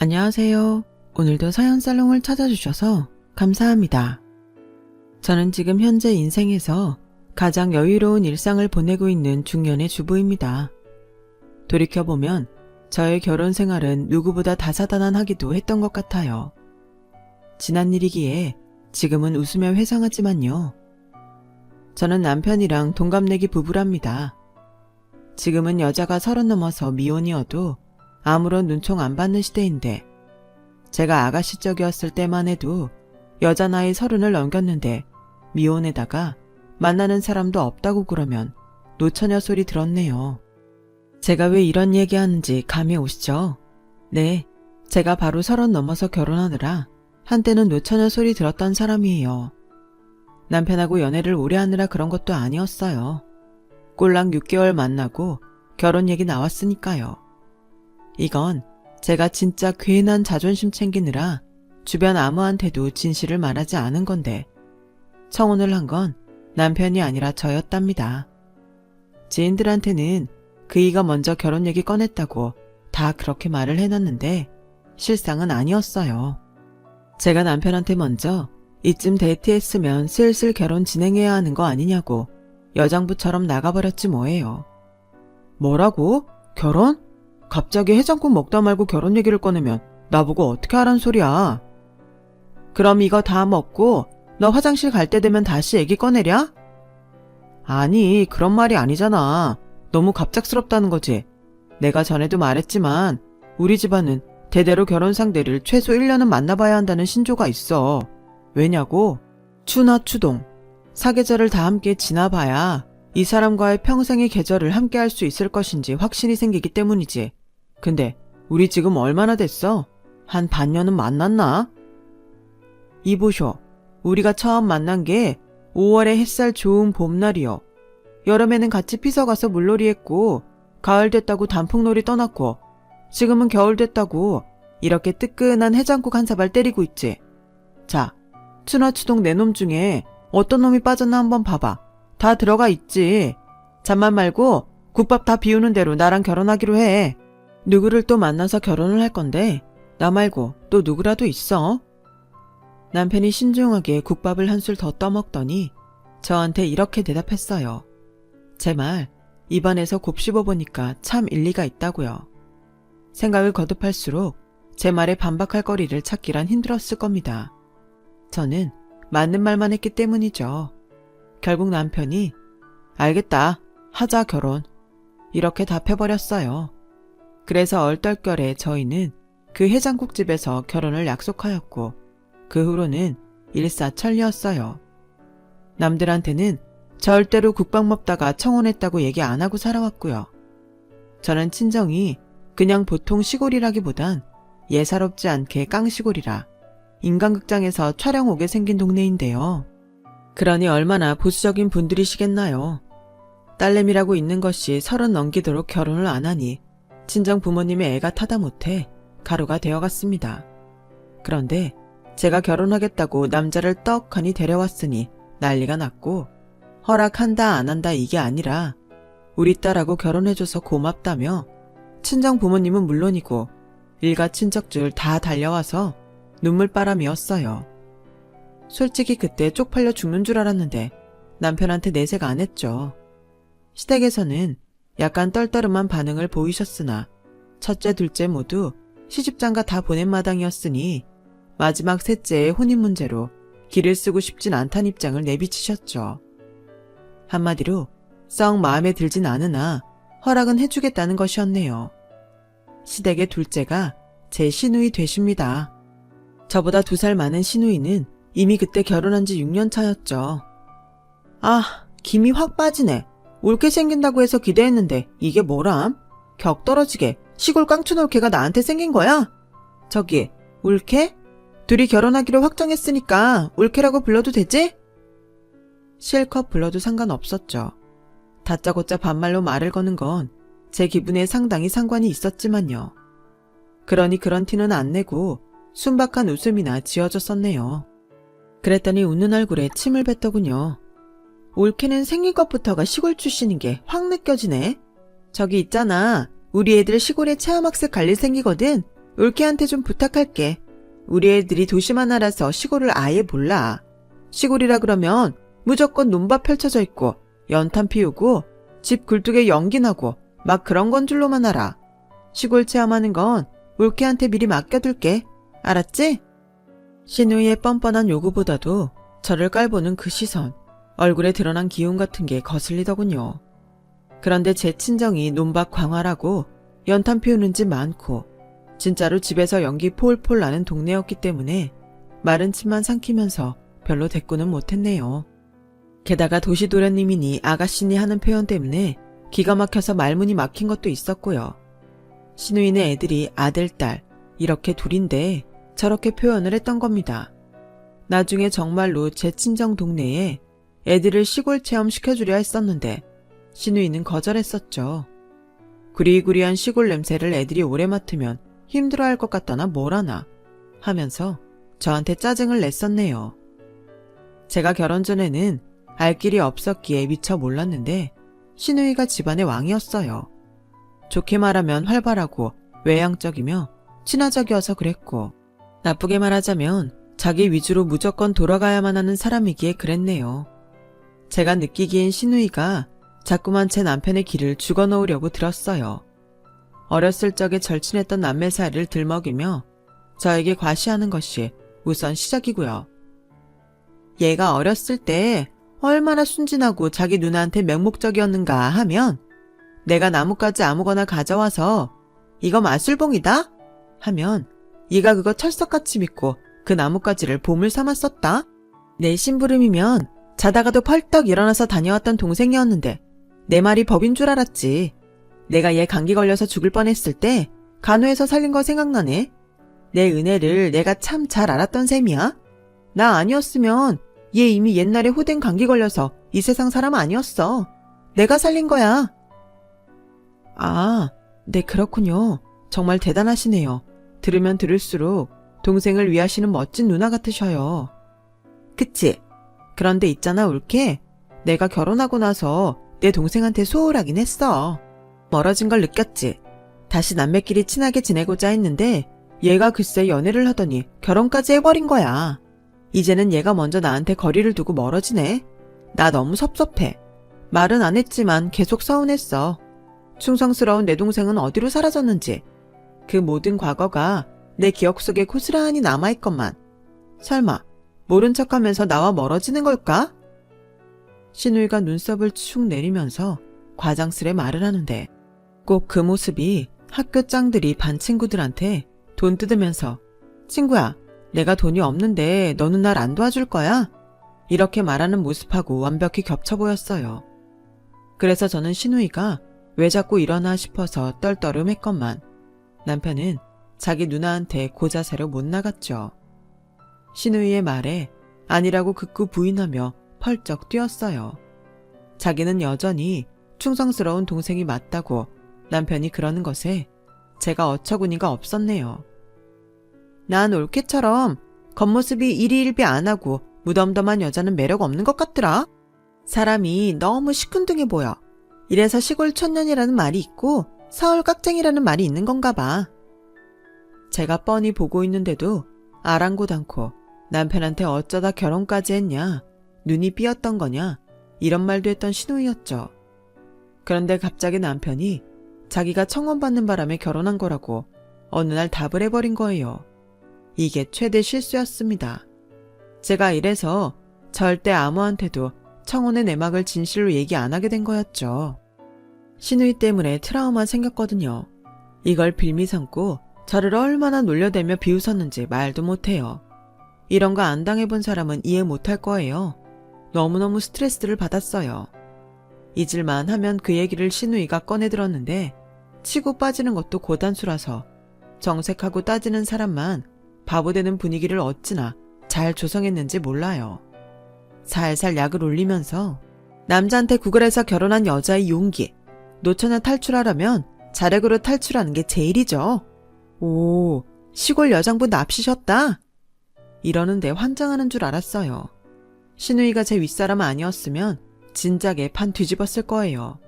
안녕하세요. 오늘도 사연살롱을 찾아주셔서 감사합니다. 저는 지금 현재 인생에서 가장 여유로운 일상을 보내고 있는 중년의 주부입니다. 돌이켜보면 저의 결혼 생활은 누구보다 다사다난하기도 했던 것 같아요. 지난 일이기에 지금은 웃으며 회상하지만요. 저는 남편이랑 동갑내기 부부랍니다. 지금은 여자가 30 넘어서 미혼이어도 아무런 눈총 안 받는 시대인데 제가 아가씨 쪽이었을 때만 해도 여자 나이 30을 넘겼는데 미혼에다가 만나는 사람도 없다고 그러면 노처녀 소리 들었네요. 제가 왜 이런 얘기하는지 감이 오시죠? 네, 제가 바로 30 넘어서 결혼하느라 한때는 노처녀 소리 들었던 사람이에요. 남편하고 연애를 오래 하느라 그런 것도 아니었어요. 꼴랑 6개월 만나고 결혼 얘기 나왔으니까요. 이건 제가 진짜 괜한 자존심 챙기느라 주변 아무한테도 진실을 말하지 않은 건데 청혼을 한 건 남편이 아니라 저였답니다. 지인들한테는 그이가 먼저 결혼 얘기 꺼냈다고 다 그렇게 말을 해놨는데 실상은 아니었어요. 제가 남편한테 먼저 이쯤 데이트했으면 슬슬 결혼 진행해야 하는 거 아니냐고 여장부처럼 나가버렸지 뭐예요. 뭐라고? 결혼? 갑자기 해장국 먹다 말고 결혼 얘기를 꺼내면 나보고 어떻게 하란 소리야. 그럼 이거 다 먹고 너 화장실 갈 때 되면 다시 얘기 꺼내랴? 아니, 그런 말이 아니잖아. 너무 갑작스럽다는 거지. 내가 전에도 말했지만 우리 집안은 대대로 결혼 상대를 최소 1년은 만나봐야 한다는 신조가 있어. 왜냐고? 추나 추동, 사계절을 다 함께 지나봐야 이 사람과의 평생의 계절을 함께 할 수 있을 것인지 확신이 생기기 때문이지. 근데 우리 지금 얼마나 됐어? 한 반년은 만났나? 이보쇼, 우리가 처음 만난 게 5월에 햇살 좋은 봄날이요. 여름에는 같이 피서가서 물놀이 했고 가을 됐다고 단풍놀이 떠났고 지금은 겨울 됐다고 이렇게 뜨끈한 해장국 한 사발 때리고 있지. 자, 추나추동 내 놈 중에 어떤 놈이 빠졌나 한번 봐봐. 다 들어가 있지. 잠만 말고 국밥 다 비우는 대로 나랑 결혼하기로 해. 누구를 또 만나서 결혼을 할 건데 나 말고 또 누구라도 있어? 남편이 신중하게 국밥을 한술 더 떠먹더니 저한테 이렇게 대답했어요. 제 말 입안에서 곱씹어보니까 참 일리가 있다고요. 생각을 거듭할수록 제 말에 반박할 거리를 찾기란 힘들었을 겁니다. 저는 맞는 말만 했기 때문이죠. 결국 남편이 알겠다, 하자 결혼, 이렇게 답해버렸어요. 그래서 얼떨결에 저희는 그 해장국집에서 결혼을 약속하였고 그 후로는 일사천리였어요. 남들한테는 절대로 국밥 먹다가 청혼했다고 얘기 안 하고 살아왔고요. 저는 친정이 그냥 보통 시골이라기보단 예사롭지 않게 깡시골이라 인간극장에서 촬영 오게 생긴 동네인데요. 그러니 얼마나 보수적인 분들이시겠나요. 딸내미라고 있는 것이 30 넘기도록 결혼을 안 하니 친정 부모님의 애가 타다 못해 가루가 되어갔습니다. 그런데 제가 결혼하겠다고 남자를 떡하니 데려왔으니 난리가 났고 허락한다 안 한다 이게 아니라 우리 딸하고 결혼해줘서 고맙다며 친정 부모님은 물론이고 일가 친척들 다 달려와서 눈물바람이었어요. 솔직히 그때 쪽팔려 죽는 줄 알았는데 남편한테 내색 안 했죠. 시댁에서는 약간 떨떠름한 반응을 보이셨으나 첫째 둘째 모두 시집장가 다 보낸 마당이었으니 마지막 셋째의 혼인 문제로 길을 쓰고 싶진 않다는 입장을 내비치셨죠. 한마디로 썩 마음에 들진 않으나 허락은 해주겠다는 것이었네요. 시댁의 둘째가 제 시누이 되십니다. 저보다 2살 많은 시누이는 이미 그때 결혼한 지 6년 차였죠. 아, 김이 확 빠지네. 옳게 생긴다고 해서 기대했는데 이게 뭐람? 격 떨어지게 시골 깡추놀개가 나한테 생긴 거야? 저기, 옳게? 둘이 결혼하기로 확정했으니까 옳게라고 불러도 되지? 실컷 불러도 상관없었죠. 다짜고짜 반말로 말을 거는 건 제 기분에 상당히 상관이 있었지만요. 그러니 그런 티는 안 내고 순박한 웃음이나 지어줬었네요. 그랬더니 웃는 얼굴에 침을 뱉더군요. 옳게는 생긴 것부터가 시골 출신인 게 확 느껴지네. 저기 있잖아. 우리 애들 시골에 체험학습 갈 일 생기거든. 울케한테 좀 부탁할게. 우리 애들이 도시만 알아서 시골을 아예 몰라. 시골이라 그러면 무조건 논밭 펼쳐져 있고 연탄 피우고 집 굴뚝에 연기 나고 막 그런 건 줄로만 알아. 시골 체험하는 건 울케한테 미리 맡겨둘게. 알았지? 신우이의 뻔뻔한 요구보다도 저를 깔보는 그 시선, 얼굴에 드러난 기운 같은 게 거슬리더군요. 그런데 제 친정이 논밭 광활하고 연탄 피우는 집 많고 진짜로 집에서 연기 폴폴 나는 동네였기 때문에 마른 침만 삼키면서 별로 대꾸는 못했네요. 게다가 도시도련님이니 아가씨니 하는 표현 때문에 기가 막혀서 말문이 막힌 것도 있었고요. 신우이네 애들이 아들, 딸 이렇게 둘인데 저렇게 표현을 했던 겁니다. 나중에 정말로 제 친정 동네에 애들을 시골 체험 시켜주려 했었는데 신우이는 거절했었죠. 구리구리한 시골 냄새를 애들이 오래 맡으면 힘들어할 것 같다나 뭐라나 하면서 저한테 짜증을 냈었네요. 제가 결혼 전에는 알 길이 없었기에 미처 몰랐는데 신우이가 집안의 왕이었어요. 좋게 말하면 활발하고 외향적이며 친화적이어서 그랬고 나쁘게 말하자면 자기 위주로 무조건 돌아가야만 하는 사람이기에 그랬네요. 제가 느끼기엔 신우이가 자꾸만 제 남편의 길을 죽어놓으려고 들었어요. 어렸을 적에 절친했던 남매 사이를 들먹이며 저에게 과시하는 것이 우선 시작이고요. 얘가 어렸을 때 얼마나 순진하고 자기 누나한테 맹목적이었는가 하면 내가 나뭇가지 아무거나 가져와서 이거 마술봉이다? 하면 얘가 그거 철석같이 믿고 그 나뭇가지를 보물 삼아 썼다? 내 심부름이면 자다가도 펄떡 일어나서 다녀왔던 동생이었는데 내 말이 법인 줄 알았지. 내가 얘 감기 걸려서 죽을 뻔했을 때 간호해서 살린 거 생각나네. 내 은혜를 내가 참 잘 알았던 셈이야. 나 아니었으면 얘 이미 옛날에 호된 감기 걸려서 이 세상 사람 아니었어. 내가 살린 거야. 아, 네 그렇군요. 정말 대단하시네요. 들으면 들을수록 동생을 위하시는 멋진 누나 같으셔요. 그치? 그런데 있잖아 울케. 내가 결혼하고 나서 내 동생한테 소홀하긴 했어. 멀어진 걸 느꼈지. 다시 남매끼리 친하게 지내고자 했는데 얘가 글쎄 연애를 하더니 결혼까지 해버린 거야. 이제는 얘가 먼저 나한테 거리를 두고 멀어지네. 나 너무 섭섭해. 말은 안 했지만 계속 서운했어. 충성스러운 내 동생은 어디로 사라졌는지. 그 모든 과거가 내 기억 속에 고스란히 남아있건만. 설마 모른 척하면서 나와 멀어지는 걸까? 신우이가 눈썹을 축 내리면서 과장스레 말을 하는데 꼭 그 모습이 학교 짱들이 반 친구들한테 돈 뜯으면서 친구야, 내가 돈이 없는데 너는 날 안 도와줄 거야? 이렇게 말하는 모습하고 완벽히 겹쳐 보였어요. 그래서 저는 신우이가 왜 자꾸 이러나 싶어서 떨떠름했건만 남편은 자기 누나한테 고자세로 못 나갔죠. 신우이의 말에 아니라고 극구 부인하며 펄쩍 뛰었어요. 자기는 여전히 충성스러운 동생이 맞다고 남편이 그러는 것에 제가 어처구니가 없었네요. 난 올케처럼 겉모습이 일희일비 안 하고 무덤덤한 여자는 매력 없는 것 같더라. 사람이 너무 시큰둥해 보여. 이래서 시골 촌년이라는 말이 있고 서울 깍쟁이라는 말이 있는 건가 봐. 제가 뻔히 보고 있는데도 아랑곳 않고 남편한테 어쩌다 결혼까지 했냐, 눈이 삐었던 거냐 이런 말도 했던 신우이였죠. 그런데 갑자기 남편이 자기가 청혼받는 바람에 결혼한 거라고 어느 날 답을 해버린 거예요. 이게 최대 실수였습니다. 제가 이래서 절대 아무한테도 청혼의 내막을 진실로 얘기 안 하게 된 거였죠. 신우이 때문에 트라우마 생겼거든요. 이걸 빌미 삼고 저를 얼마나 놀려대며 비웃었는지 말도 못해요. 이런 거 안 당해본 사람은 이해 못할 거예요. 너무너무 스트레스를 받았어요. 잊을만 하면 그 얘기를 신우이가 꺼내들었는데 치고 빠지는 것도 고단수라서 정색하고 따지는 사람만 바보되는 분위기를 어찌나 잘 조성했는지 몰라요. 살살 약을 올리면서 남자한테 구걸해서 결혼한 여자의 용기, 노처녀 탈출하려면 자력으로 탈출하는 게 제일이죠. 오, 시골 여장부 납시셨다? 이러는데 환장하는 줄 알았어요. 신우이가 제 윗사람 아니었으면 진작에 판 뒤집었을 거예요.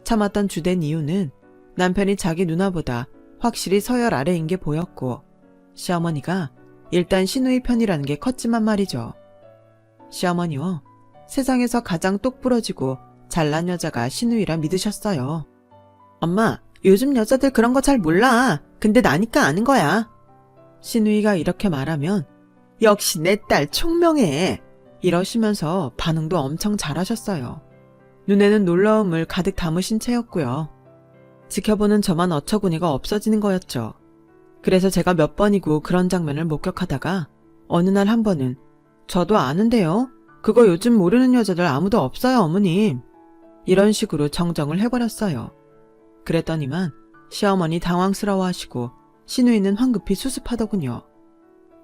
참았던 주된 이유는 남편이 자기 누나보다 확실히 서열 아래인 게 보였고 시어머니가 일단 시누이 편이라는 게 컸지만 말이죠. 시어머니요. 세상에서 가장 똑부러지고 잘난 여자가 시누이라 믿으셨어요. 엄마, 요즘 여자들 그런 거 잘 몰라. 근데 나니까 아는 거야. 시누이가 이렇게 말하면 역시 내 딸 총명해. 이러시면서 반응도 엄청 잘하셨어요. 눈에는 놀라움을 가득 담으신 채였고요. 지켜보는 저만 어처구니가 없어지는 거였죠. 그래서 제가 몇 번이고 그런 장면을 목격하다가 어느 날 한 번은 저도 아는데요. 그거 요즘 모르는 여자들 아무도 없어요, 어머님. 이런 식으로 정정을 해버렸어요. 그랬더니만 시어머니 당황스러워하시고 시누이는 황급히 수습하더군요.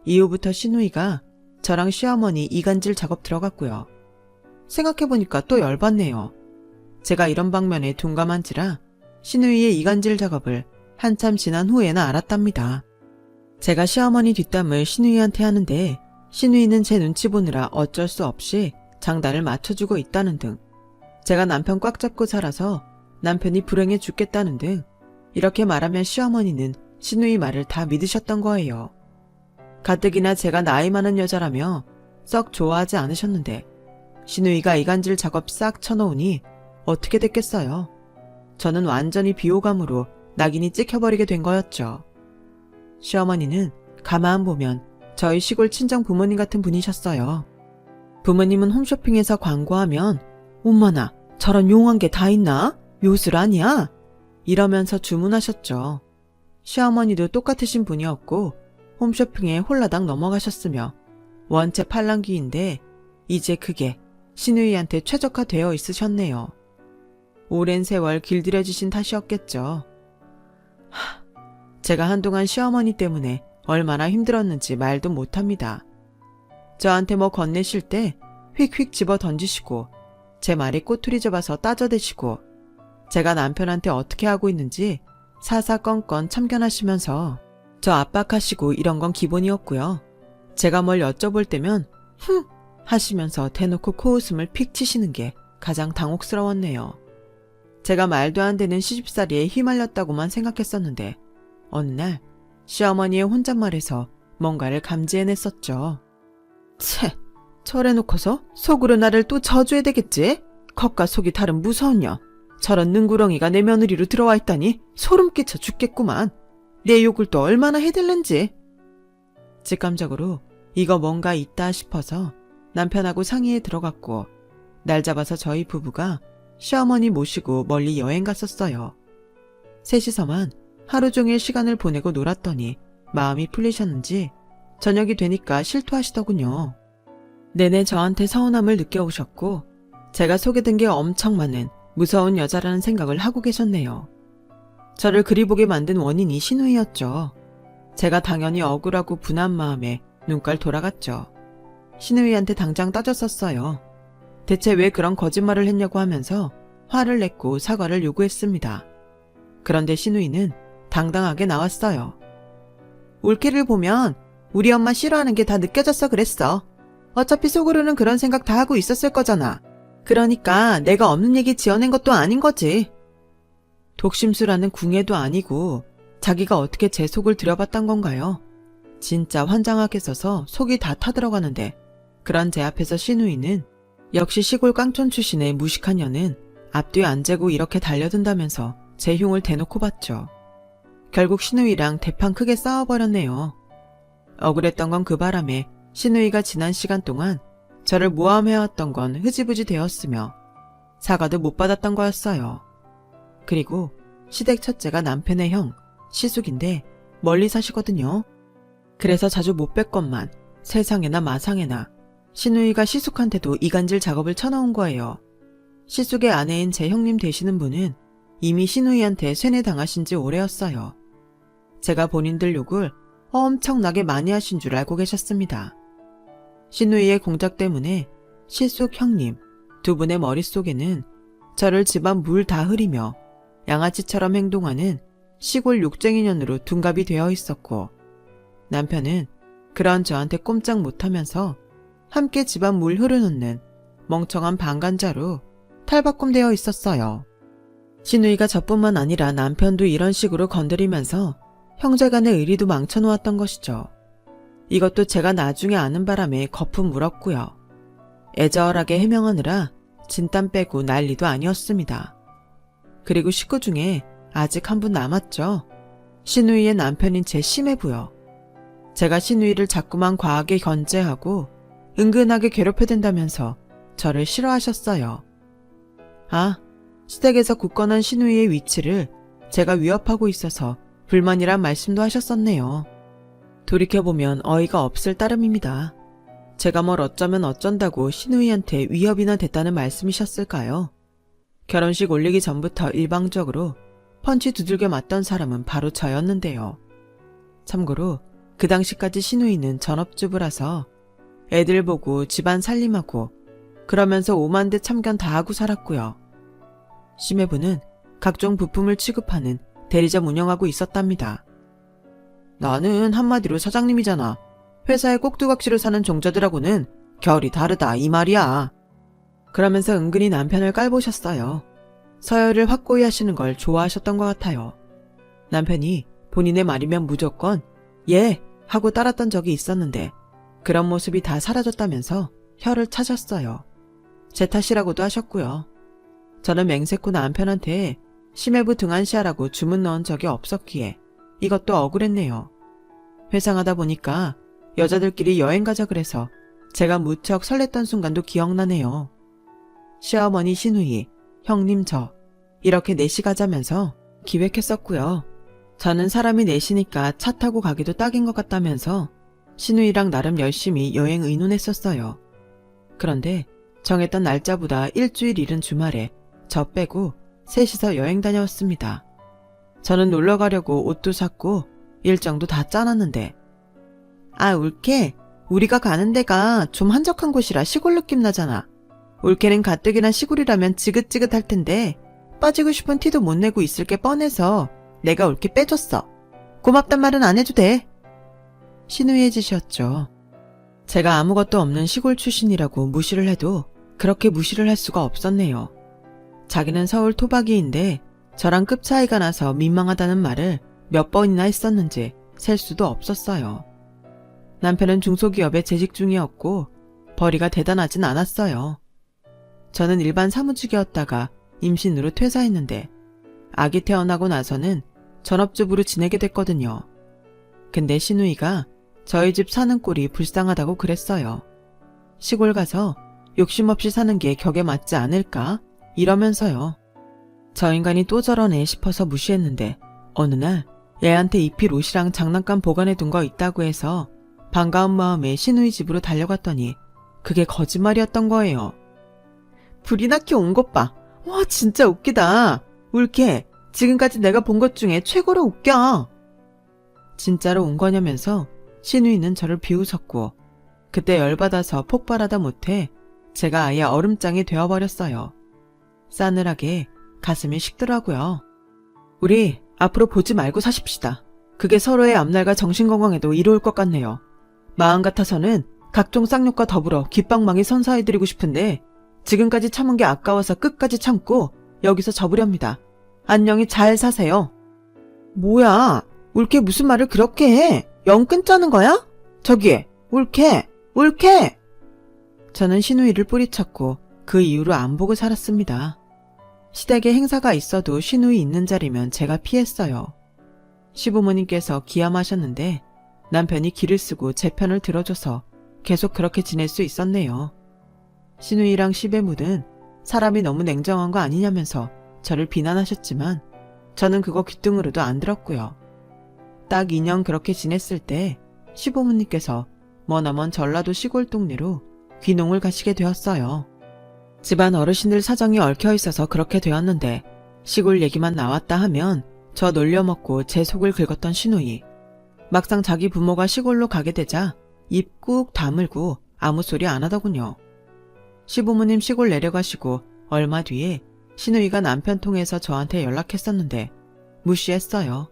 이후부터 시누이가 저랑 시어머니 이간질 작업 들어갔고요. 생각해보니까 또 열받네요. 제가 이런 방면에 둔감한지라 시누이의 이간질 작업을 한참 지난 후에나 알았답니다. 제가 시어머니 뒷담을 시누이한테 하는데 시누이는 제 눈치 보느라 어쩔 수 없이 장단을 맞춰주고 있다는 등, 제가 남편 꽉 잡고 살아서 남편이 불행해 죽겠다는 등 이렇게 말하면 시어머니는 시누이 말을 다 믿으셨던 거예요. 가뜩이나 제가 나이 많은 여자라며 썩 좋아하지 않으셨는데 시누이가 이간질 작업 싹 쳐놓으니 어떻게 됐겠어요. 저는 완전히 비호감으로 낙인이 찍혀버리게 된 거였죠. 시어머니는 가만 보면 저희 시골 친정 부모님 같은 분이셨어요. 부모님은 홈쇼핑에서 광고하면 엄마나 저런 용한 게 다 있나? 요술 아니야? 이러면서 주문하셨죠. 시어머니도 똑같으신 분이었고 홈쇼핑에 홀라당 넘어가셨으며 원체 팔랑귀인데 이제 그게 시누이한테 최적화되어 있으셨네요. 오랜 세월 길들여지신 탓이었겠죠. 제가 한동안 시어머니 때문에 얼마나 힘들었는지 말도 못합니다. 저한테 뭐 건네실 때 휙휙 집어 던지시고 제 말이 꼬투리 잡아서 따져대시고 제가 남편한테 어떻게 하고 있는지 사사건건 참견하시면서 저 압박하시고 이런 건 기본이었고요. 제가 뭘 여쭤볼 때면 흥 하시면서 대놓고 코웃음을 픽 치시는 게 가장 당혹스러웠네요. 제가 말도 안 되는 시집살이에 휘말렸다고만 생각했었는데 어느 날 시어머니의 혼잣말에서 뭔가를 감지해냈었죠. 채, 저래놓고서 속으로 나를 또 저주해야 되겠지? 겉과 속이 다른 무서운 년. 저런 능구렁이가 내 며느리로 들어와 있다니 소름 끼쳐 죽겠구만. 내 욕을 또 얼마나 해댈는지. 직감적으로 이거 뭔가 있다 싶어서 남편하고 상의에 들어갔고 날 잡아서 저희 부부가 시어머니 모시고 멀리 여행 갔었어요. 셋이서만 하루 종일 시간을 보내고 놀았더니 마음이 풀리셨는지 저녁이 되니까 실토하시더군요. 내내 저한테 서운함을 느껴오셨고 제가 속에 든 게 엄청 많은 무서운 여자라는 생각을 하고 계셨네요. 저를 그리 보게 만든 원인이 시누이였죠. 제가 당연히 억울하고 분한 마음에 눈깔 돌아갔죠. 시누이한테 당장 따졌었어요. 대체 왜 그런 거짓말을 했냐고 하면서 화를 냈고 사과를 요구했습니다. 그런데 시누이는 당당하게 나왔어요. 올케를 보면 우리 엄마 싫어하는 게 다 느껴졌어 그랬어. 어차피 속으로는 그런 생각 다 하고 있었을 거잖아. 그러니까 내가 없는 얘기 지어낸 것도 아닌 거지. 독심술하는 궁예도 아니고 자기가 어떻게 제 속을 들여봤단 건가요? 진짜 환장하게 써서 속이 다 타들어가는데 그런 제 앞에서 시누이는 역시 시골 깡촌 출신의 무식한 년은 앞뒤 안 재고 이렇게 달려든다면서 제 흉을 대놓고 봤죠. 결국 시누이랑 대판 크게 싸워버렸네요. 억울했던 건 그 바람에 시누이가 지난 시간 동안 저를 모함해왔던 건 흐지부지 되었으며 사과도 못 받았던 거였어요. 그리고 시댁 첫째가 남편의 형, 시숙인데 멀리 사시거든요. 그래서 자주 못 뵀건만 세상에나 마상에나 시누이가 시숙한테도 이간질 작업을 쳐놓은 거예요. 시숙의 아내인 제 형님 되시는 분은 이미 시누이한테 세뇌당하신 지 오래였어요. 제가 본인들 욕을 엄청나게 많이 하신 줄 알고 계셨습니다. 시누이의 공작 때문에 시숙 형님 두 분의 머릿속에는 저를 집안 물 다 흐리며 양아치처럼 행동하는 시골 욕쟁이년으로 둔갑이 되어 있었고 남편은 그런 저한테 꼼짝 못하면서 함께 집안 물 흐르놓는 멍청한 방관자로 탈바꿈되어 있었어요. 시누이가 저뿐만 아니라 남편도 이런 식으로 건드리면서 형제간의 의리도 망쳐놓았던 것이죠. 이것도 제가 나중에 아는 바람에 거품 물었고요. 애절하게 해명하느라 진땀 빼고 난리도 아니었습니다. 그리고 식구 중에 아직 한 분 남았죠. 신우이의 남편인 제 심해부요. 제가 신우이를 자꾸만 과하게 견제하고 은근하게 괴롭혀댄다면서 저를 싫어하셨어요. 아, 시댁에서 굳건한 신우이의 위치를 제가 위협하고 있어서 불만이란 말씀도 하셨었네요. 돌이켜보면 어이가 없을 따름입니다. 제가 뭘 어쩌면 어쩐다고 신우이한테 위협이나 됐다는 말씀이셨을까요? 결혼식 올리기 전부터 일방적으로 펀치 두들겨 맞던 사람은 바로 저였는데요. 참고로 그 당시까지 신우이는 전업주부라서 애들 보고 집안 살림하고 그러면서 오만대 참견 다 하고 살았고요. 심해부는 각종 부품을 취급하는 대리점 운영하고 있었답니다. 나는 한마디로 사장님이잖아. 회사의 꼭두각시로 사는 종자들하고는 결이 다르다 이 말이야. 그러면서 은근히 남편을 깔보셨어요. 서열을 확고히 하시는 걸 좋아하셨던 것 같아요. 남편이 본인의 말이면 무조건 예 하고 따랐던 적이 있었는데 그런 모습이 다 사라졌다면서 혀를 차셨어요. 제 탓이라고도 하셨고요. 저는 맹세코 남편한테 심해부 등한시하라고 주문 넣은 적이 없었기에 이것도 억울했네요. 회상하다 보니까 여자들끼리 여행 가자 그래서 제가 무척 설렜던 순간도 기억나네요. 시어머니 신우이, 형님 저 이렇게 넷이 가자면서 기획했었고요. 저는 사람이 넷이니까 차 타고 가기도 딱인 것 같다면서 신우이랑 나름 열심히 여행 의논했었어요. 그런데 정했던 날짜보다 일주일 이른 주말에 저 빼고 셋이서 여행 다녀왔습니다. 저는 놀러 가려고 옷도 샀고 일정도 다 짜놨는데 아 울케 우리가 가는 데가 좀 한적한 곳이라 시골 느낌 나잖아. 울케는 가뜩이나 시골이라면 지긋지긋할 텐데 빠지고 싶은 티도 못 내고 있을 게 뻔해서 내가 울케 빼줬어. 고맙단 말은 안 해도 돼. 신우이의 짓이었죠. 제가 아무것도 없는 시골 출신이라고 무시를 해도 그렇게 무시를 할 수가 없었네요. 자기는 서울 토박이인데 저랑 급 차이가 나서 민망하다는 말을 몇 번이나 했었는지 셀 수도 없었어요. 남편은 중소기업에 재직 중이었고 벌이가 대단하진 않았어요. 저는 일반 사무직이었다가 임신으로 퇴사했는데 아기 태어나고 나서는 전업주부로 지내게 됐거든요. 근데 신우이가 저희 집 사는 꼴이 불쌍하다고 그랬어요. 시골 가서 욕심 없이 사는 게 격에 맞지 않을까? 이러면서요. 저 인간이 또 저러네 싶어서 무시했는데 어느 날 애한테 입힐 옷이랑 장난감 보관해 둔 거 있다고 해서 반가운 마음에 신우이 집으로 달려갔더니 그게 거짓말이었던 거예요. 불이 나게 온 것 봐. 와 진짜 웃기다. 울케 지금까지 내가 본 것 중에 최고로 웃겨. 진짜로 온 거냐면서 신우이는 저를 비웃었고 그때 열받아서 폭발하다 못해 제가 아예 얼음장이 되어버렸어요. 싸늘하게 가슴이 식더라고요. 우리 앞으로 보지 말고 사십시다. 그게 서로의 앞날과 정신건강에도 이로울 것 같네요. 마음 같아서는 각종 쌍욕과 더불어 귓방망이 선사해드리고 싶은데 지금까지 참은 게 아까워서 끝까지 참고 여기서 접으렵니다. 안녕히 잘 사세요. 뭐야? 울케 무슨 말을 그렇게 해? 영 끊자는 거야? 저기 울케! 울케! 저는 신우이를 뿌리쳤고 그 이후로 안 보고 살았습니다. 시댁에 행사가 있어도 신우이 있는 자리면 제가 피했어요. 시부모님께서 기함하셨는데 남편이 기를 쓰고 제 편을 들어줘서 계속 그렇게 지낼 수 있었네요. 신우이랑 시배무는 사람이 너무 냉정한 거 아니냐면서 저를 비난하셨지만 저는 그거 귀등으로도 안 들었고요. 딱 2년 그렇게 지냈을 때 시부모님께서 머나먼 전라도 시골 동네로 귀농을 가시게 되었어요. 집안 어르신들 사정이 얽혀 있어서 그렇게 되었는데 시골 얘기만 나왔다 하면 저 놀려먹고 제 속을 긁었던 신우이. 막상 자기 부모가 시골로 가게 되자 입 꾹 다물고 아무 소리 안 하더군요. 시부모님 시골 내려가시고 얼마 뒤에 신우이가 남편 통해서 저한테 연락했었는데 무시했어요.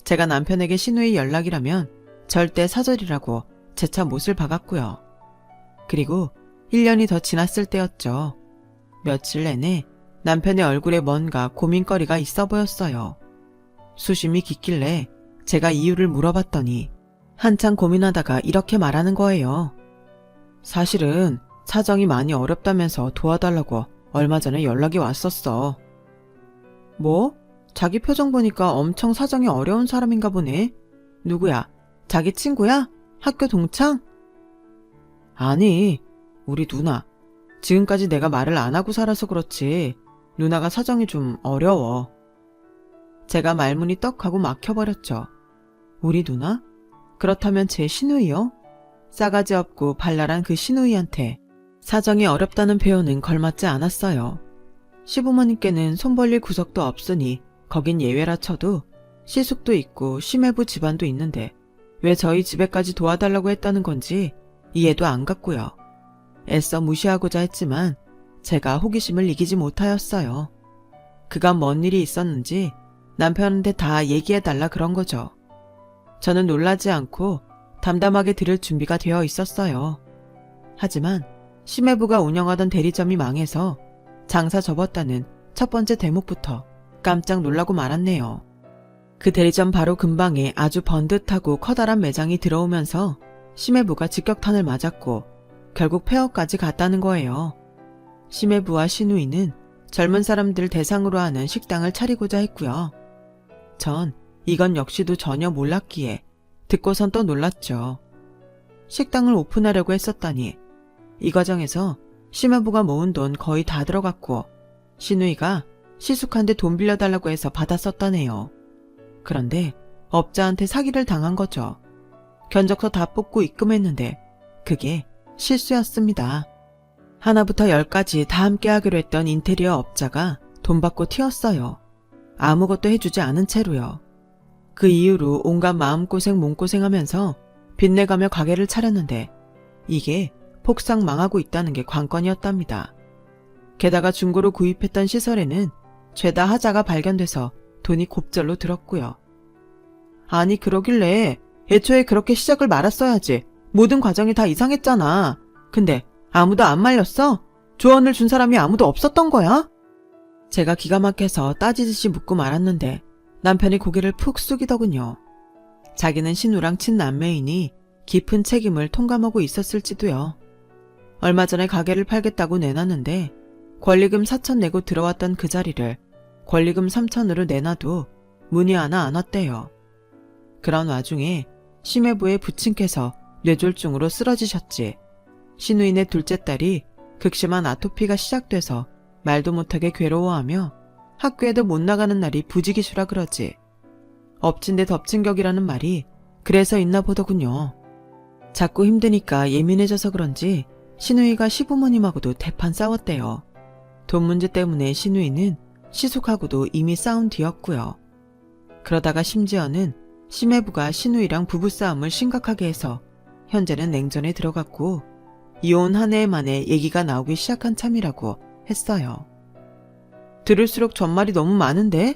제가 남편에게 신우이 연락이라면 절대 사절이라고 재차 못을 박았고요. 그리고 1년이 더 지났을 때였죠. 며칠 내내 남편의 얼굴에 뭔가 고민거리가 있어 보였어요. 수심이 깊길래 제가 이유를 물어봤더니 한참 고민하다가 이렇게 말하는 거예요. 사실은 사정이 많이 어렵다면서 도와달라고 얼마 전에 연락이 왔었어. 뭐? 자기 표정 보니까 엄청 사정이 어려운 사람인가 보네. 누구야? 자기 친구야? 학교 동창? 아니, 우리 누나. 지금까지 내가 말을 안 하고 살아서 그렇지 누나가 사정이 좀 어려워. 제가 말문이 떡하고 막혀버렸죠. 우리 누나? 그렇다면 제 시누이요? 싸가지 없고 발랄한 그 시누이한테 사정이 어렵다는 표현은 걸맞지 않았어요. 시부모님께는 손 벌릴 구석도 없으니 거긴 예외라 쳐도 시숙도 있고 시매부 집안도 있는데 왜 저희 집에까지 도와달라고 했다는 건지 이해도 안 갔고요. 애써 무시하고자 했지만 제가 호기심을 이기지 못하였어요. 그간 뭔 일이 있었는지 남편한테 다 얘기해달라 그런 거죠. 저는 놀라지 않고 담담하게 들을 준비가 되어 있었어요. 하지만 시매부가 운영하던 대리점이 망해서 장사 접었다는 첫 번째 대목부터 깜짝 놀라고 말았네요. 그 대리점 바로 근방에 아주 번듯하고 커다란 매장이 들어오면서 시매부가 직격탄을 맞았고 결국 폐허까지 갔다는 거예요. 시매부와 시누이는 젊은 사람들 대상으로 하는 식당을 차리고자 했고요. 전 이건 역시도 전혀 몰랐기에 듣고선 또 놀랐죠. 식당을 오픈하려고 했었다니 이 과정에서 시매부가 모은 돈 거의 다 들어갔고 시누이가 시숙한테 돈 빌려달라고 해서 받아 썼다네요. 그런데 업자한테 사기를 당한 거죠. 견적서 다 뽑고 입금했는데 그게 실수였습니다. 하나부터 10까지 다 함께 하기로 했던 인테리어 업자가 돈 받고 튀었어요. 아무것도 해주지 않은 채로요. 그 이후로 온갖 마음고생 몸고생하면서 빚내가며 가게를 차렸는데 이게 폭삭 망하고 있다는 게 관건이었답니다. 게다가 중고로 구입했던 시설에는 죄다 하자가 발견돼서 돈이 곱절로 들었고요. 아니 그러길래 애초에 그렇게 시작을 말았어야지. 모든 과정이 다 이상했잖아. 근데 아무도 안 말렸어? 조언을 준 사람이 아무도 없었던 거야? 제가 기가 막혀서 따지듯이 묻고 말았는데 남편이 고개를 푹 숙이더군요. 자기는 신우랑 친남매이니 깊은 책임을 통감하고 있었을지도요. 얼마 전에 가게를 팔겠다고 내놨는데 권리금 4천 내고 들어왔던 그 자리를 권리금 3천으로 내놔도 문의 하나 안 왔대요. 그런 와중에 시매부의 부친께서 뇌졸중으로 쓰러지셨지. 시누이네 둘째 딸이 극심한 아토피가 시작돼서 말도 못하게 괴로워하며 학교에도 못 나가는 날이 부지기수라 그러지. 엎친 데 덮친 격이라는 말이 그래서 있나 보더군요. 자꾸 힘드니까 예민해져서 그런지 시누이가 시부모님하고도 대판 싸웠대요. 돈 문제 때문에 시누이는 시숙하고도 이미 싸운 뒤였고요. 그러다가 심지어는 시매부가 시누이랑 부부싸움을 심각하게 해서 현재는 냉전에 들어갔고 이혼 한 해 만에 얘기가 나오기 시작한 참이라고 했어요. 들을수록 전말이 너무 많은데?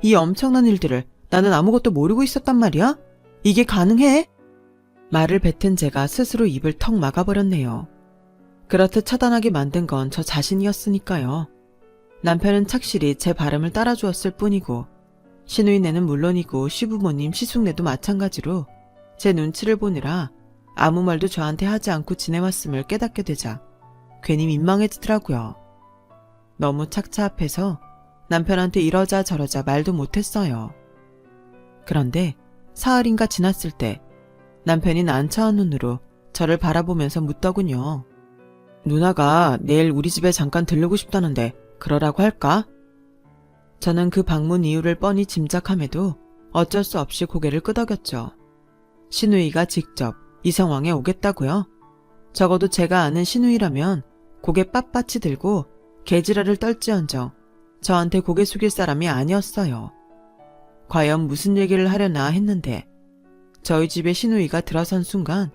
이 엄청난 일들을 나는 아무것도 모르고 있었단 말이야? 이게 가능해? 말을 뱉은 제가 스스로 입을 턱 막아버렸네요. 그렇듯 차단하게 만든 건 저 자신이었으니까요. 남편은 착실히 제 발음을 따라주었을 뿐이고 시누이네는 물론이고 시부모님 시숙네도 마찬가지로 제 눈치를 보느라 아무 말도 저한테 하지 않고 지내왔음을 깨닫게 되자 괜히 민망해지더라고요. 너무 착잡해서 남편한테 이러자 저러자 말도 못했어요. 그런데 사흘인가 지났을 때 남편이 난처한 눈으로 저를 바라보면서 묻더군요. 누나가 내일 우리 집에 잠깐 들르고 싶다는데 그러라고 할까? 저는 그 방문 이유를 뻔히 짐작함에도 어쩔 수 없이 고개를 끄덕였죠. 시누이가 직접 이 상황에 오겠다고요? 적어도 제가 아는 시누이라면 고개 빳빳이 들고 개지랄을 떨지언정 저한테 고개 숙일 사람이 아니었어요. 과연 무슨 얘기를 하려나 했는데 저희 집에 시누이가 들어선 순간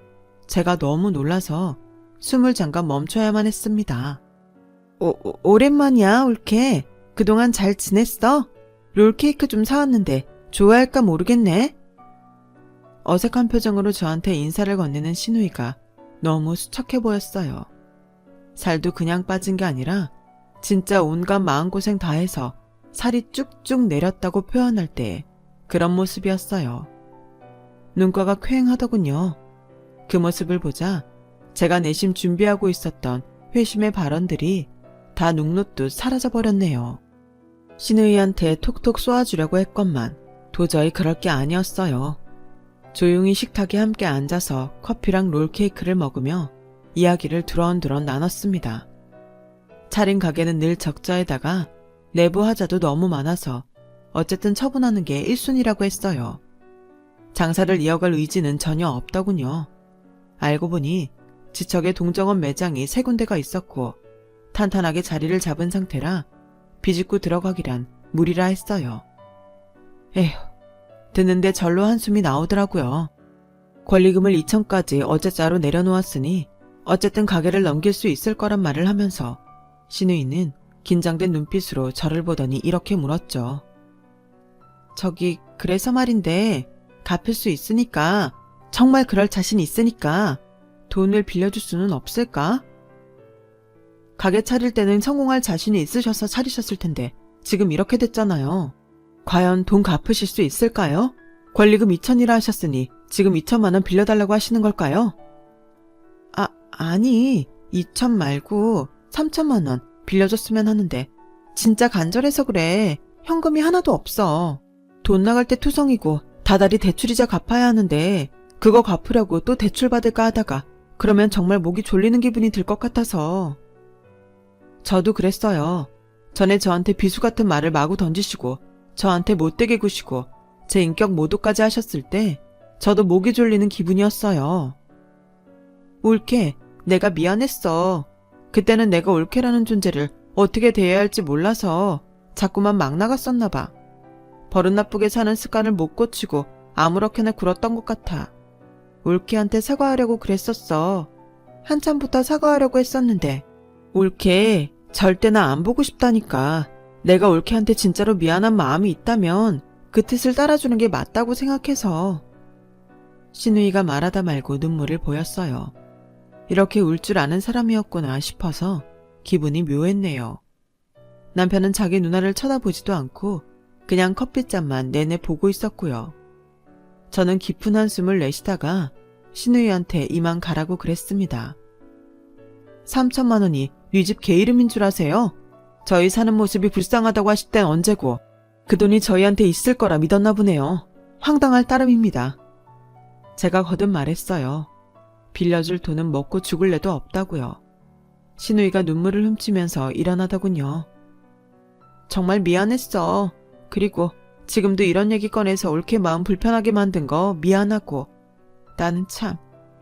제가 너무 놀라서 숨을 잠깐 멈춰야만 했습니다. 오랜만이야 올케. 그동안 잘 지냈어? 롤케이크 좀 사왔는데 좋아할까 모르겠네. 어색한 표정으로 저한테 인사를 건네는 시누이가 너무 수척해 보였어요. 살도 그냥 빠진 게 아니라 진짜 온갖 마음고생 다 해서 살이 쭉쭉 내렸다고 표현할 때 그런 모습이었어요. 눈가가 퀭하더군요. 그 모습을 보자 제가 내심 준비하고 있었던 회심의 발언들이 다 눅눅도 사라져버렸네요. 신우이한테 톡톡 쏘아주려고 했건만 도저히 그럴 게 아니었어요. 조용히 식탁에 함께 앉아서 커피랑 롤케이크를 먹으며 이야기를 두런두런 나눴습니다. 차린 가게는 늘 적자에다가 내부 하자도 너무 많아서 어쨌든 처분하는 게 1순위라고 했어요. 장사를 이어갈 의지는 전혀 없더군요. 알고 보니 지척에 동정원 매장이 3군데가 있었고 탄탄하게 자리를 잡은 상태라 비집고 들어가기란 무리라 했어요. 에휴, 듣는데 절로 한숨이 나오더라고요. 권리금을 2천까지 어제자로 내려놓았으니 어쨌든 가게를 넘길 수 있을 거란 말을 하면서 신우이는 긴장된 눈빛으로 저를 보더니 이렇게 물었죠. 저기 그래서 말인데 갚을 수 있으니까 정말 그럴 자신 있으니까 돈을 빌려줄 수는 없을까? 가게 차릴 때는 성공할 자신이 있으셔서 차리셨을 텐데 지금 이렇게 됐잖아요. 과연 돈 갚으실 수 있을까요? 권리금 2천이라 하셨으니 지금 2천만 원 빌려달라고 하시는 걸까요? 아니 2천 말고 3천만 원 빌려줬으면 하는데 진짜 간절해서 그래. 현금이 하나도 없어. 돈 나갈 때 투성이고 다달이 대출이자 갚아야 하는데 그거 갚으려고 또 대출 받을까 하다가 그러면 정말 목이 졸리는 기분이 들 것 같아서. 저도 그랬어요. 전에 저한테 비수 같은 말을 마구 던지시고 저한테 못되게 구시고 제 인격 모독까지 하셨을 때 저도 목이 졸리는 기분이었어요. 올케, 내가 미안했어. 그때는 내가 올케라는 존재를 어떻게 대해야 할지 몰라서 자꾸만 막 나갔었나 봐. 버릇 나쁘게 사는 습관을 못 고치고 아무렇게나 굴었던 것 같아. 올케한테 사과하려고 그랬었어. 한참부터 사과하려고 했었는데 올케 절대 나 안 보고 싶다니까. 내가 올케한테 진짜로 미안한 마음이 있다면 그 뜻을 따라주는 게 맞다고 생각해서. 신우이가 말하다 말고 눈물을 보였어요. 이렇게 울 줄 아는 사람이었구나 싶어서 기분이 묘했네요. 남편은 자기 누나를 쳐다보지도 않고 그냥 커피잔만 내내 보고 있었고요. 저는 깊은 한숨을 내쉬다가 신우이한테 이만 가라고 그랬습니다. 3천만 원이 네 집 개 이름인 줄 아세요? 저희 사는 모습이 불쌍하다고 하실 땐 언제고 그 돈이 저희한테 있을 거라 믿었나 보네요. 황당할 따름입니다. 제가 거듭 말했어요. 빌려줄 돈은 먹고 죽을 애도 없다고요. 신우이가 눈물을 훔치면서 일어나더군요. 정말 미안했어. 그리고 지금도 이런 얘기 꺼내서 올케 마음 불편하게 만든 거 미안하고. 나는 참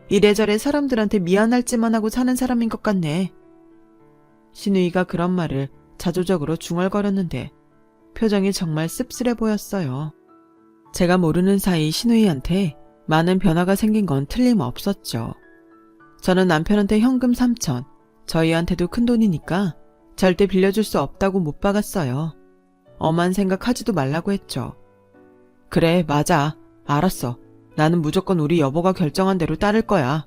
이래저래 사람들한테 미안할지만 하고 사는 사람인 것 같네. 신우이가 그런 말을 자조적으로 중얼거렸는데 표정이 정말 씁쓸해 보였어요. 제가 모르는 사이 신우이한테 많은 변화가 생긴 건 틀림없었죠. 저는 남편한테 현금 3천, 저희한테도 큰 돈이니까 절대 빌려줄 수 없다고 못 박았어요. 엄한 생각하지도 말라고 했죠. 그래, 맞아. 알았어. 나는 무조건 우리 여보가 결정한 대로 따를 거야.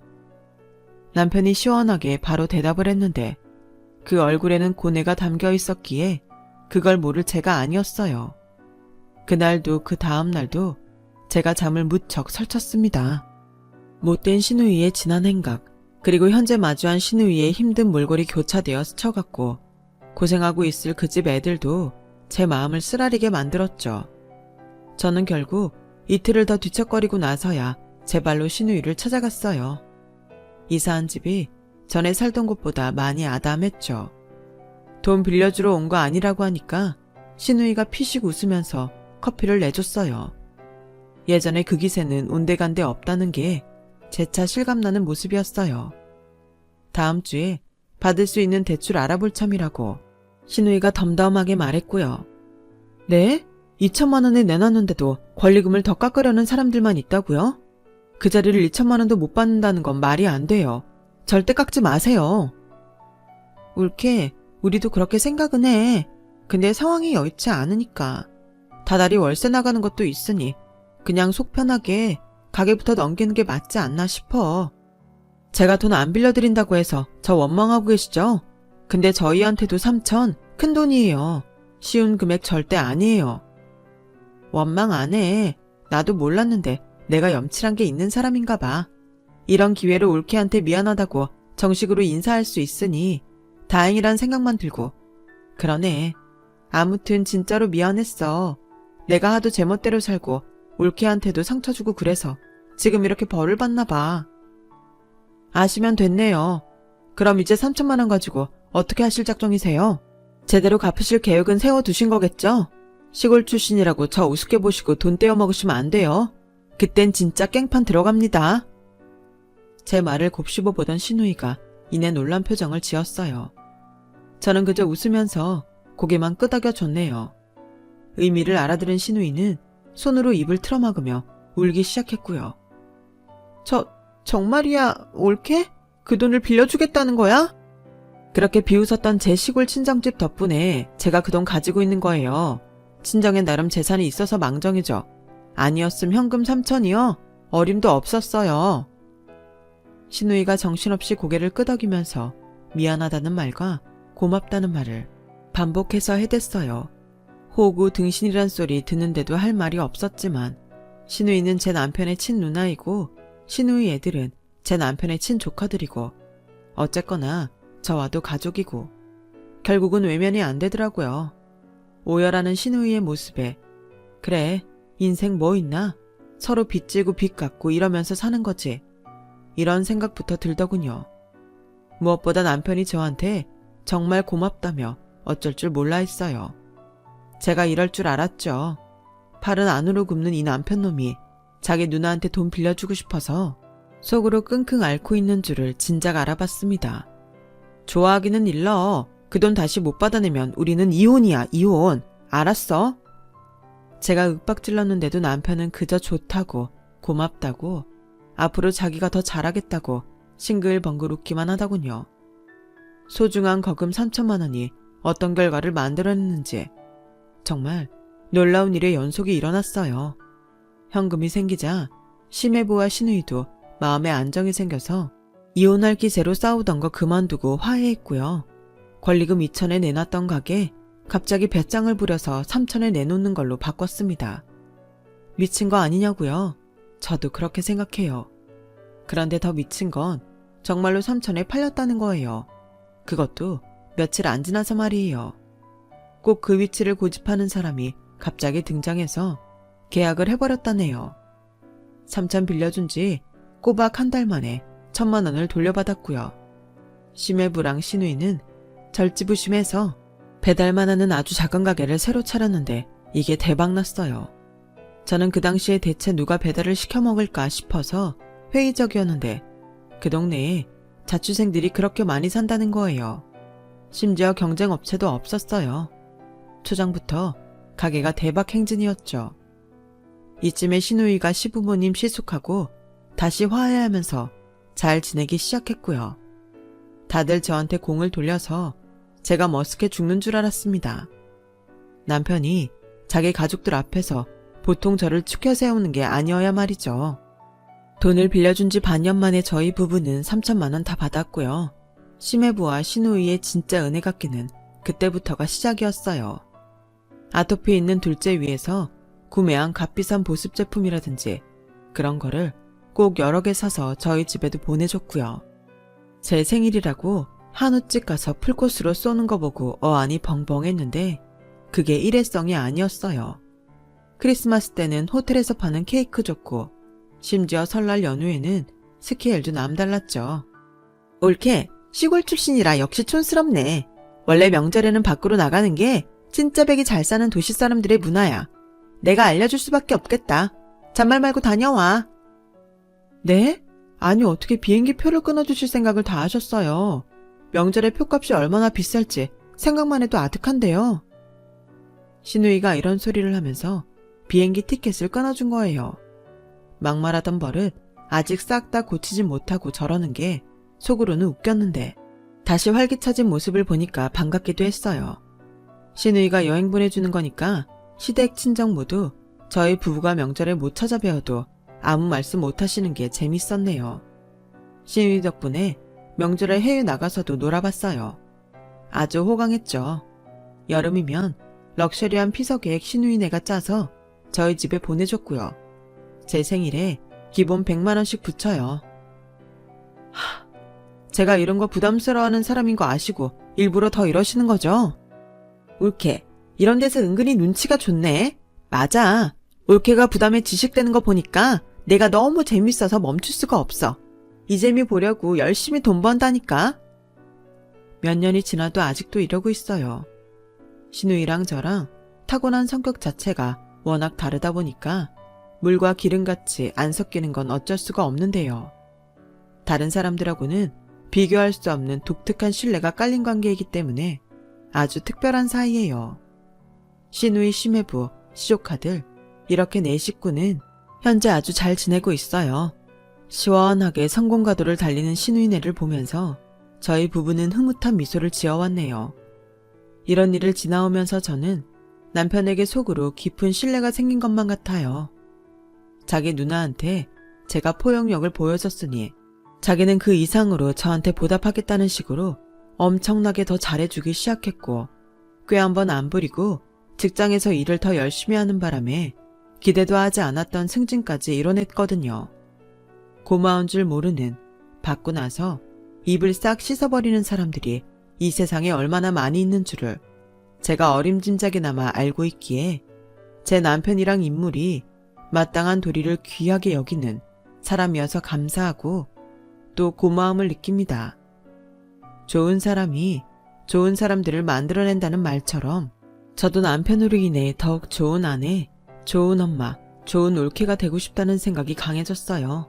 남편이 시원하게 바로 대답을 했는데 그 얼굴에는 고뇌가 담겨 있었기에 그걸 모를 제가 아니었어요. 그날도 그 다음 날도 제가 잠을 무척 설쳤습니다. 못된 신우이의 지난 행각, 그리고 현재 마주한 신우이의 힘든 몰골이 교차되어 스쳐갔고 고생하고 있을 그 집 애들도 제 마음을 쓰라리게 만들었죠. 저는 결국 이틀을 더 뒤척거리고 나서야 제 발로 신우이를 찾아갔어요. 이사한 집이 전에 살던 곳보다 많이 아담했죠. 돈 빌려주러 온 거 아니라고 하니까 신우이가 피식 웃으면서 커피를 내줬어요. 예전에 그 기세는 온데간데 없다는 게 재차 실감나는 모습이었어요. 다음 주에 받을 수 있는 대출 알아볼 참이라고 신우이가 덤덤하게 말했고요. 네? 2천만 원을 내놨는데도 권리금을 더 깎으려는 사람들만 있다고요? 그 자리를 2천만 원도 못 받는다는 건 말이 안 돼요. 절대 깎지 마세요. 올케, 우리도 그렇게 생각은 해. 근데 상황이 여의치 않으니까. 다달이 월세 나가는 것도 있으니 그냥 속 편하게 가게부터 넘기는 게 맞지 않나 싶어. 제가 돈 안 빌려드린다고 해서 저 원망하고 계시죠? 근데 저희한테도 3천 큰 돈이에요. 쉬운 금액 절대 아니에요. 원망 안 해. 나도 몰랐는데 내가 염칠한 게 있는 사람인가 봐. 이런 기회로 올케한테 미안하다고 정식으로 인사할 수 있으니 다행이란 생각만 들고. 그러네. 아무튼 진짜로 미안했어. 내가 하도 제멋대로 살고 올케한테도 상처 주고 그래서 지금 이렇게 벌을 받나 봐. 아시면 됐네요. 그럼 이제 3천만 원 가지고 어떻게 하실 작정이세요? 제대로 갚으실 계획은 세워두신 거겠죠? 시골 출신이라고 저 우습게 보시고 돈 떼어 먹으시면 안 돼요. 그땐 진짜 깽판 들어갑니다. 제 말을 곱씹어 보던 신우이가 이내 놀란 표정을 지었어요. 저는 그저 웃으면서 고개만 끄덕여 줬네요. 의미를 알아들은 신우이는 손으로 입을 틀어막으며 울기 시작했고요. 정말이야, 올케? 그 돈을 빌려주겠다는 거야? 그렇게 비웃었던 제 시골 친정집 덕분에 제가 그 돈 가지고 있는 거예요. 친정엔 나름 재산이 있어서 망정이죠. 아니었음 현금 3천이요? 어림도 없었어요. 신우이가 정신없이 고개를 끄덕이면서 미안하다는 말과 고맙다는 말을 반복해서 해댔어요. 호구 등신이란 소리 듣는데도 할 말이 없었지만 신우이는 제 남편의 친누나이고 신우이 애들은 제 남편의 친조카들이고 어쨌거나 저와도 가족이고 결국은 외면이 안 되더라고요. 오열하는 신우이의 모습에 그래, 인생 뭐 있나? 서로 빚지고 빚 갚고 이러면서 사는 거지. 이런 생각부터 들더군요. 무엇보다 남편이 저한테 정말 고맙다며 어쩔 줄 몰라 했어요. 제가 이럴 줄 알았죠. 팔은 안으로 굽는 이 남편놈이 자기 누나한테 돈 빌려주고 싶어서 속으로 끙끙 앓고 있는 줄을 진작 알아봤습니다. 좋아하기는 일러. 그 돈 다시 못 받아내면 우리는 이혼이야, 이혼. 알았어? 제가 윽박질렀는데도 남편은 그저 좋다고, 고맙다고, 앞으로 자기가 더 잘하겠다고 싱글벙글 웃기만 하더군요. 소중한 거금 3천만 원이 어떤 결과를 만들어냈는지 정말 놀라운 일의 연속이 일어났어요. 현금이 생기자 심해부와 신우이도 마음에 안정이 생겨서 이혼할 기세로 싸우던 거 그만두고 화해했고요. 권리금 2천에 내놨던 가게 갑자기 배짱을 부려서 3천에 내놓는 걸로 바꿨습니다. 미친 거 아니냐고요? 저도 그렇게 생각해요. 그런데 더 미친 건 정말로 3천에 팔렸다는 거예요. 그것도 며칠 안 지나서 말이에요. 꼭 그 위치를 고집하는 사람이 갑자기 등장해서 계약을 해버렸다네요. 3천 빌려준 지 꼬박 한 달 만에 1,000만 원을 돌려받았고요. 심해부랑 신우이는 절지부심해서 배달만 하는 아주 작은 가게를 새로 차렸는데 이게 대박났어요. 저는 그 당시에 대체 누가 배달을 시켜 먹을까 싶어서 회의적이었는데 그 동네에 자취생들이 그렇게 많이 산다는 거예요. 심지어 경쟁업체도 없었어요. 초장부터 가게가 대박 행진이었죠. 이쯤에 신우이가 시부모님 시숙하고 다시 화해하면서 잘 지내기 시작했고요. 다들 저한테 공을 돌려서 제가 머쓱해 죽는 줄 알았습니다. 남편이 자기 가족들 앞에서 보통 저를 추켜 세우는 게 아니어야 말이죠. 돈을 빌려준 지 반년 만에 저희 부부는 3천만 원 다 받았고요. 심해부와 신우이의 진짜 은혜 갚기는 그때부터가 시작이었어요. 아토피 있는 둘째 위해서 구매한 값비싼 보습 제품이라든지 그런 거를 꼭 여러 개 사서 저희 집에도 보내줬고요. 제 생일이라고 한우집 가서 풀코스로 쏘는 거 보고 어안이 벙벙했는데 그게 일회성이 아니었어요. 크리스마스 때는 호텔에서 파는 케이크 줬고 심지어 설날 연휴에는 스케일도 남달랐죠. 올케, 시골 출신이라 역시 촌스럽네. 원래 명절에는 밖으로 나가는 게 진짜 백이 잘 사는 도시 사람들의 문화야. 내가 알려줄 수밖에 없겠다. 잔말 말고 다녀와. 네? 아니 어떻게 비행기 표를 끊어주실 생각을 다 하셨어요. 명절에 표값이 얼마나 비쌀지 생각만 해도 아득한데요. 신우이가 이런 소리를 하면서 비행기 티켓을 끊어준 거예요. 막말하던 버릇 아직 싹 다 고치진 못하고 저러는 게 속으로는 웃겼는데 다시 활기차진 모습을 보니까 반갑기도 했어요. 신우이가 여행 보내주는 거니까 시댁 친정 모두 저희 부부가 명절에 못 찾아뵈어도 아무 말씀 못 하시는 게 재밌었네요. 신우이 덕분에 명절에 해외 나가서도 놀아봤어요. 아주 호강했죠. 여름이면 럭셔리한 피서 계획 신우이네가 짜서 저희 집에 보내줬고요. 제 생일에 기본 100만원씩 붙여요. 제가 이런 거 부담스러워하는 사람인 거 아시고 일부러 더 이러시는 거죠? 올케, 이런 데서 은근히 눈치가 좋네. 맞아. 올케가 부담에 지식되는 거 보니까 내가 너무 재밌어서 멈출 수가 없어. 이 재미 보려고 열심히 돈 번다니까. 몇 년이 지나도 아직도 이러고 있어요. 신우이랑 저랑 타고난 성격 자체가 워낙 다르다 보니까 물과 기름같이 안 섞이는 건 어쩔 수가 없는데요. 다른 사람들하고는 비교할 수 없는 독특한 신뢰가 깔린 관계이기 때문에 아주 특별한 사이예요. 신우이 심해부, 시조카들 이렇게 네 식구는 현재 아주 잘 지내고 있어요. 시원하게 성공가도를 달리는 신우이네를 보면서 저희 부부는 흐뭇한 미소를 지어왔네요. 이런 일을 지나오면서 저는 남편에게 속으로 깊은 신뢰가 생긴 것만 같아요. 자기 누나한테 제가 포용력을 보여줬으니 자기는 그 이상으로 저한테 보답하겠다는 식으로 엄청나게 더 잘해주기 시작했고, 꽤 한번 안 부리고 직장에서 일을 더 열심히 하는 바람에 기대도 하지 않았던 승진까지 이뤄냈거든요. 고마운 줄 모르는, 받고 나서 입을 싹 씻어버리는 사람들이 이 세상에 얼마나 많이 있는 줄을 제가 어림짐작이나마 알고 있기에 제 남편이랑 인물이 마땅한 도리를 귀하게 여기는 사람이어서 감사하고 또 고마움을 느낍니다. 좋은 사람이 좋은 사람들을 만들어낸다는 말처럼 저도 남편으로 인해 더욱 좋은 아내, 좋은 엄마, 좋은 올케가 되고 싶다는 생각이 강해졌어요.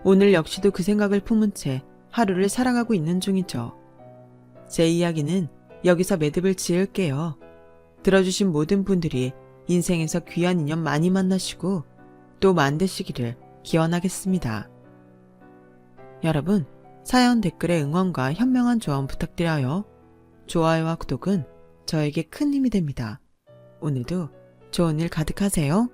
오늘 역시도 그 생각을 품은 채 하루를 살아가고 있는 중이죠. 제 이야기는 여기서 매듭을 지을게요. 들어주신 모든 분들이 인생에서 귀한 인연 많이 만나시고 또 만드시기를 기원하겠습니다. 여러분, 사연 댓글에 응원과 현명한 조언 부탁드려요. 좋아요와 구독은 저에게 큰 힘이 됩니다. 오늘도 좋은 일 가득하세요.